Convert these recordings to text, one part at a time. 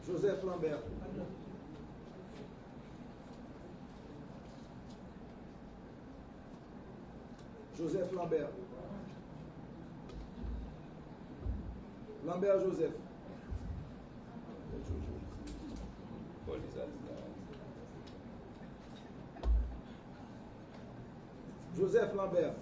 Joseph Lambert. Joseph Lambert. Lambert Joseph. Joseph Lambert.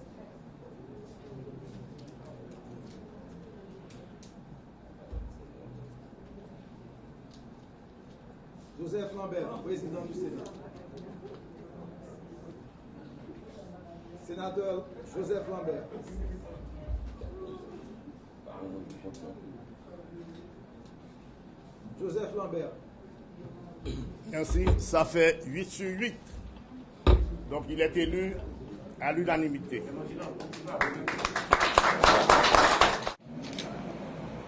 Joseph Lambert, président du Sénat. Sénateur Joseph Lambert. Joseph Lambert. Merci. Ça fait 8 sur 8. Donc il est élu à l'unanimité.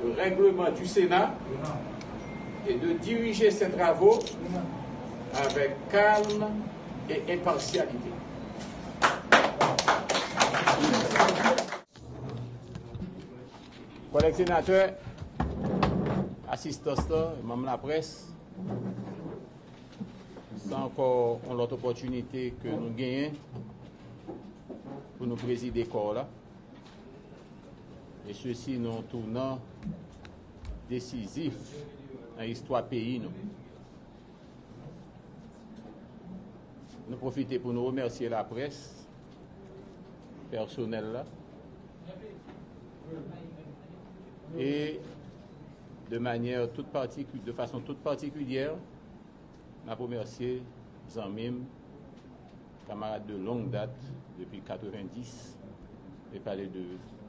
Le règlement du Sénat est de diriger ses travaux avec calme et impartialité. Collègues sénateurs, assistants, membres de la presse, c'est encore l'autre opportunité que nous gagnons pour nous présider le corps là. Et ceci nous tournant décisif dans l'histoire pays. Nous profitons pour nous remercier la presse personnelle là. Et de façon toute particulière, nous remercier Zanmim, camarades de longue date depuis 1990, et parler de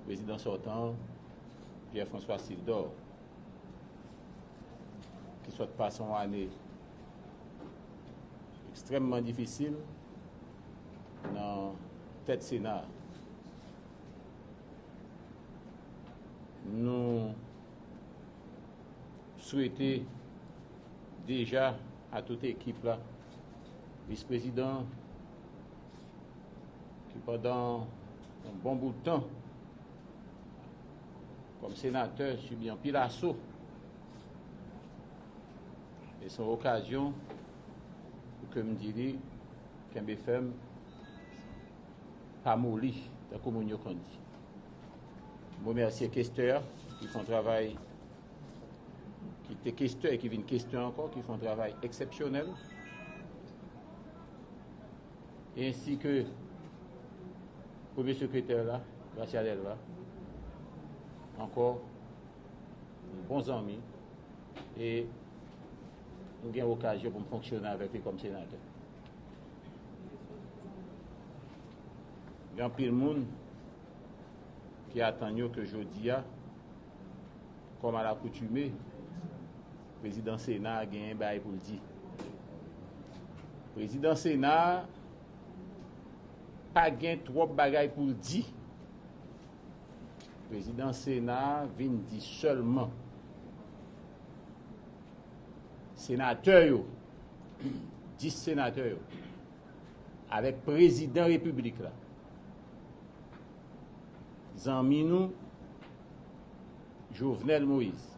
président sortant Pierre-François Sildor, qui soit passé une année extrêmement difficile dans tête Sénat. Nous souhaitons déjà à toute équipe là, vice-président, qui pendant un bon bout de temps, comme sénateur, subit un pile assaut. Et c'est une occasion pour que je me dise qu'un BFM pas mouli dans la communion qu'on dit. Je remercie les questeurs qui font un travail, qui étaient questeurs et qui viennent question encore, qui font un travail exceptionnel. Et ainsi que le premier secrétaire là, Rachel Elva, encore bons amis, et nous avons l'occasion pour fonctionner avec lui comme sénateur. Il y a un peu de monde qui attend que je dis, comme à l'accoutumée, le président Sénat a gagné un bail pour le dire. Le président Sénat pas gagné trop de bagailles pour le dire. Le président Sénat vient dire seulement sénateurs, 10 sénateurs, avec président République là. Zanminou Jovenel Moïse.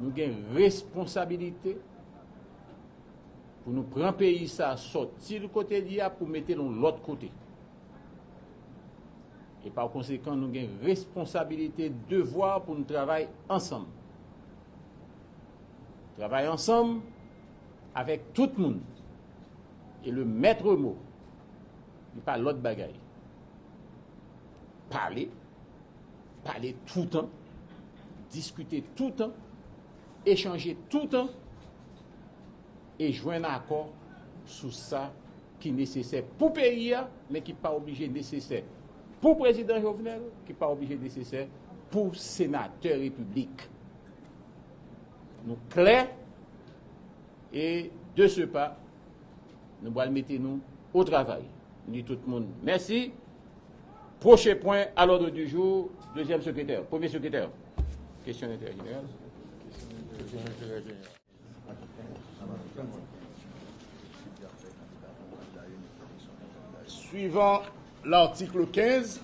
Nous avons une responsabilité pour nous prendre le pays, ça sortir du côté d'IA pour mettre dans l'autre côté. Et par conséquent, nous avons une responsabilité, devoir pour nous travailler ensemble. Travailler ensemble avec tout le monde. Et le maître mot, il n'est pas l'autre bagaille. Parler tout le temps, discuter tout le temps, échanger tout le temps et joindre un accord sur ça qui est nécessaire pour le pays, mais qui n'est pas obligé nécessaire pour le président Jovenel, qui n'est pas obligé nécessaire pour le sénateur République. Nous clairs et de ce pas, nous allons mettre nous au travail. Nous disons tout le monde merci. Prochain point à l'ordre du jour, deuxième secrétaire, premier secrétaire. Question d'intérêt général. Suivant l'article 15,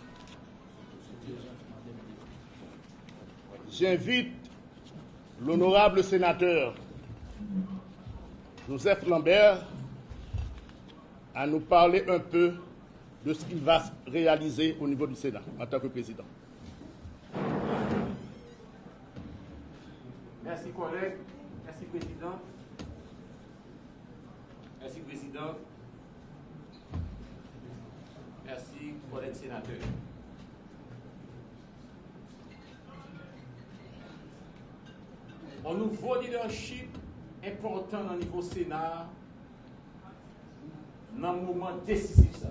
j'invite l'honorable sénateur Joseph Lambert à nous parler un peu de ce qu'il va réaliser au niveau du Sénat en tant que président. Merci collègue, merci président. Merci président. Merci collègue sénateur. Un nouveau leadership important au niveau Sénat dans le moment décisif. Ça.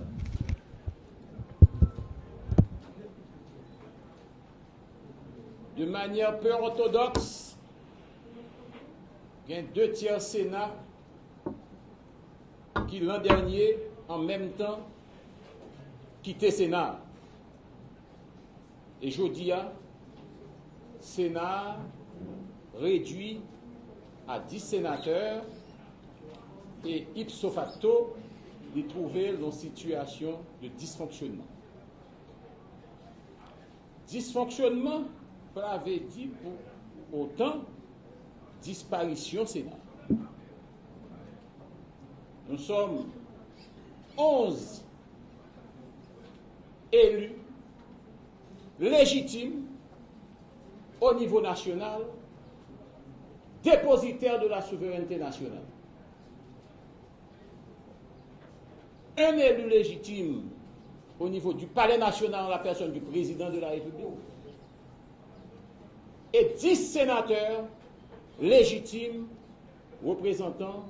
De manière peu orthodoxe, il y a 2/3 Sénat qui l'an dernier, en même temps, quitté Sénat. Et je dis, Sénat réduit à 10 sénateurs et ipso facto, ils trouvaient dans une situation de dysfonctionnement. Dysfonctionnement, vous l'avez dit, pour autant, disparition Sénat. Nous sommes 11 élus légitimes au niveau national, dépositaires de la souveraineté nationale. Un élu légitime au niveau du palais national en la personne du président de la République et 10 sénateurs légitimes représentant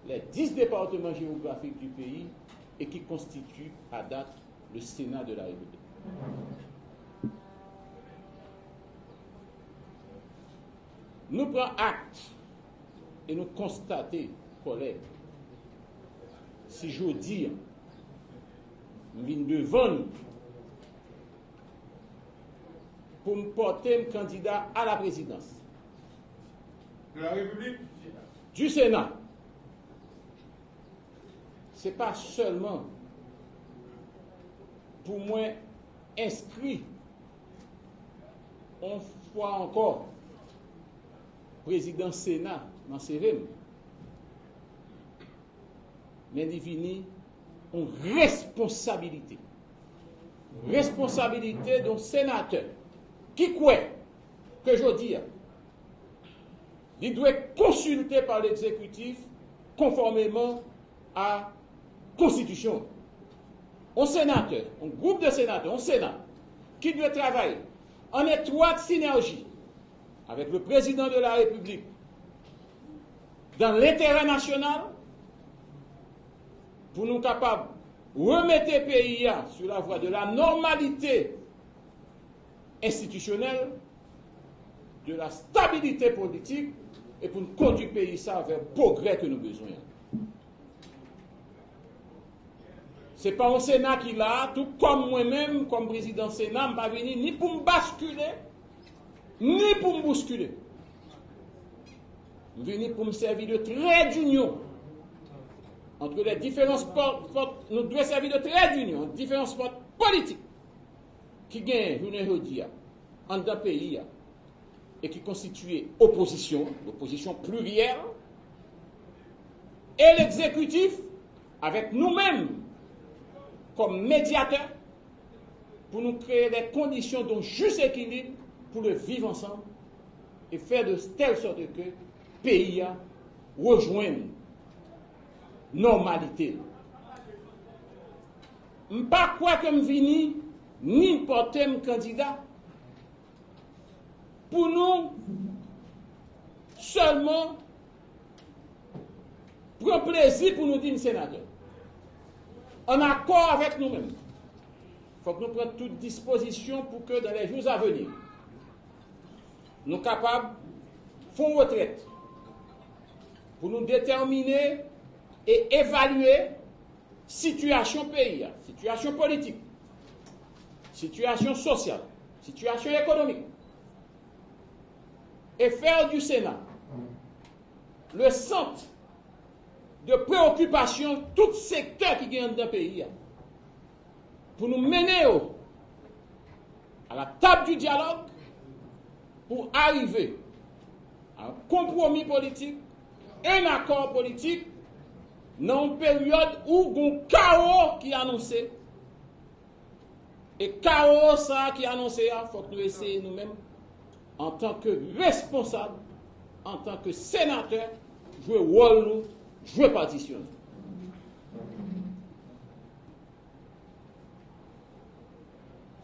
les 10 départements géographiques du pays et qui constituent à date le Sénat de la République. Nous prenons acte et nous constatons, collègues, si j'ose dire, nous venons devant nous pour me porter un candidat à la présidence de la République, du Sénat. Ce n'est pas seulement pour moi inscrit une fois encore président Sénat dans CV, mais il finit une responsabilité. Responsabilité d'un sénateur qui croit que je dis, il doit être consulté par l'exécutif conformément à la Constitution. Un sénateur, un groupe de sénateurs, un Sénat, qui doit travailler en étroite synergie avec le président de la République dans l'intérêt national pour nous capables de remettre le pays sur la voie de la normalité institutionnelle, de la stabilité politique et pour nous conduire le pays vers le progrès que nous avons besoin. Ce n'est pas un Sénat qui l'a, tout comme moi-même, comme président Sénat, je ne vais pas venir ni pour me basculer, ni pour me bousculer. Je viens pour me servir de trait d'union entre les différents sports. Nous devons servir de trait d'union entre différents sports politiques qui gagnent aujourd'hui en deux pays et qui constituent l'opposition plurielle, et l'exécutif avec nous-mêmes comme médiateurs pour nous créer des conditions d'un juste équilibre pour le vivre ensemble et faire de telle sorte que le pays rejoigne normalité. Je ne sais pas quoi que je viens ni porter un candidat pour nous seulement prendre plaisir pour nous dire sénateur. En accord avec nous-mêmes. Il faut que nous prenions toute disposition pour que dans les jours à venir, nous sommes capables de faire une retraite pour nous déterminer et évaluer situation pays, situation politique, situation sociale, situation économique, et faire du Sénat le centre de préoccupation tout secteur qui gagne dans le pays pour nous mener à la table du dialogue pour arriver un compromis politique, un accord politique, dans une période où il y a un chaos qui est annoncé. Et chaos ça qui est annoncé, il faut que nous essayions nous-mêmes, en tant que responsables, en tant que sénateurs, jouer rôle nous, jouer partition.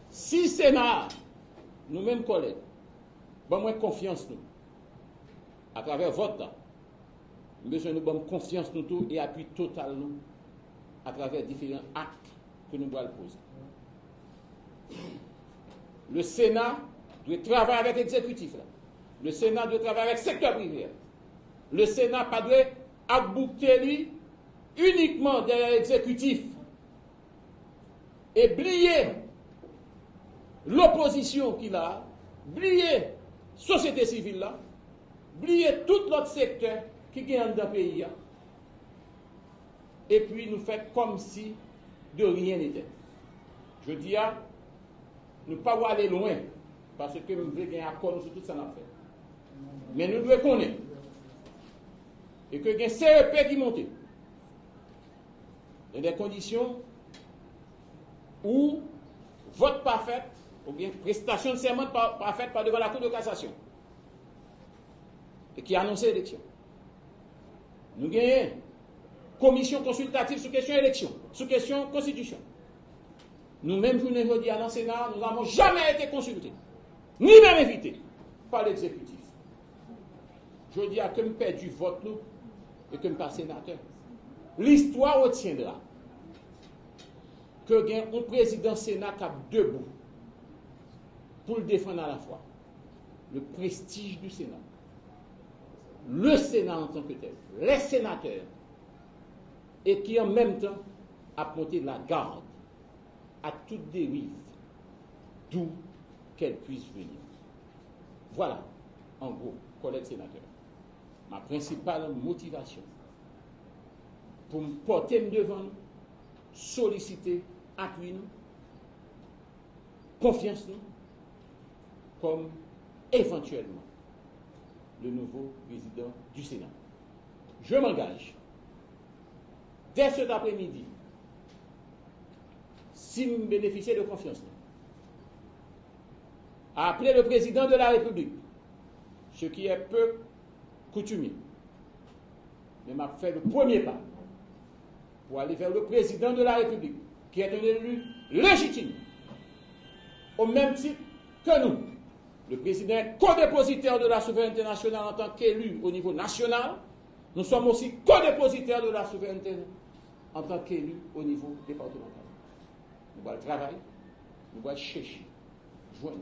Si le Sénat, nous-mêmes collègues, bon moins confiance nous, à travers votre temps, besoin nous bonne confiance nous tout et appui total nous à travers différents actes que nous devons poser. Le Sénat doit travailler avec l'exécutif. Le Sénat doit travailler avec le secteur privé. Le Sénat pas doit aboutir uniquement derrière l'exécutif et oublier l'opposition qu'il a, oublier la société civile là, oublier tout l'autre secteur qui gagne dans le pays. Et puis nous faisons comme si de rien n'était. Je dis à nous ne pas aller loin, parce que nous voulons gagner un accord sur tout ça qu'on fait. Mais nous devons connaître. Et que y a un CEP qui monte. Dans des conditions où vote pas fait, ou bien prestation de serment pas faite par devant la Cour de cassation. Et qui a annoncé l'élection. Nous gagnons commission consultative sur question élection, sur question constitution. Nous-mêmes, pour nous dire dans le Sénat, nous n'avons jamais été consultés, ni même invités par l'exécutif. Je dis à que nous perdons du vote nous et que nous pas sénateur. L'histoire retiendra que y a un président Sénat qui est debout pour le défendre à la fois le prestige du Sénat, le Sénat en tant que tel, les sénateurs, et qui en même temps a monté la garde à toute dérive, d'où qu'elle puisse venir. Voilà, en gros, collègues sénateurs, ma principale motivation pour me porter devant nous, solliciter, appuyer nous, confiance nous, comme éventuellement le nouveau président du Sénat. Je m'engage, dès cet après-midi, si nous bénéficiez de confiance, à appeler le président de la République, ce qui est peu coutumier, mais m'a fait le premier pas pour aller vers le président de la République, qui est un élu légitime, au même titre que nous. Le président est co-dépositaire de la souveraineté nationale en tant qu'élu au niveau national. Nous sommes aussi co-dépositaires de la souveraineté en tant qu'élu au niveau départemental. Nous allons travailler, nous allons chercher, joindre.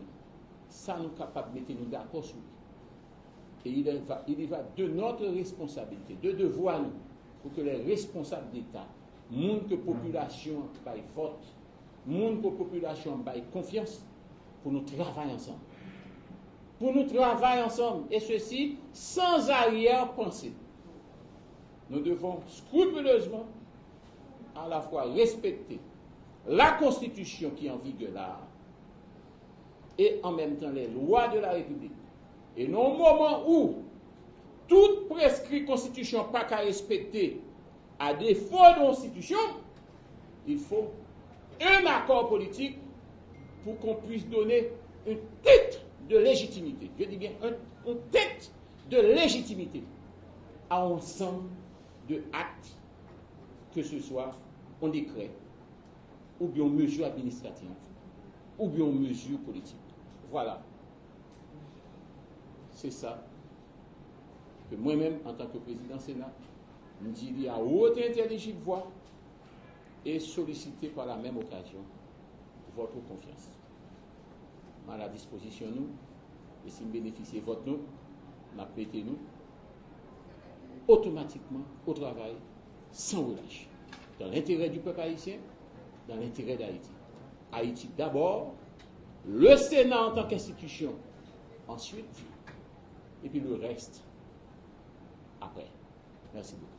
Ça nous capable de mettre nous d'accord sur lui. Et il y va de notre responsabilité, de devoir nous, pour que les responsables d'État, monde que la population baille vote, monde que la population baille confiance, pour nous travailler ensemble. Pour nous travailler ensemble, et ceci sans arrière-pensée. Nous devons scrupuleusement à la fois respecter la Constitution qui est en vigueur là, et en même temps les lois de la République. Et non au moment où toute prescrit Constitution pas qu'à respecter à défaut de Constitution, il faut un accord politique pour qu'on puisse donner un titre de légitimité. Je dis bien un titre de légitimité à un ensemble de actes, que ce soit un décret, ou bien une mesure administrative, ou bien une mesure politique. Voilà. C'est ça que moi-même, en tant que président Sénat, me dis à haute intelligible voix et solliciter par la même occasion votre confiance. À la disposition nous, et si vous bénéficiez de votre nous, nous automatiquement au travail, sans relâche, dans l'intérêt du peuple haïtien, dans l'intérêt d'Haïti. Haïti d'abord, le Sénat en tant qu'institution ensuite, et puis le reste après. Merci beaucoup.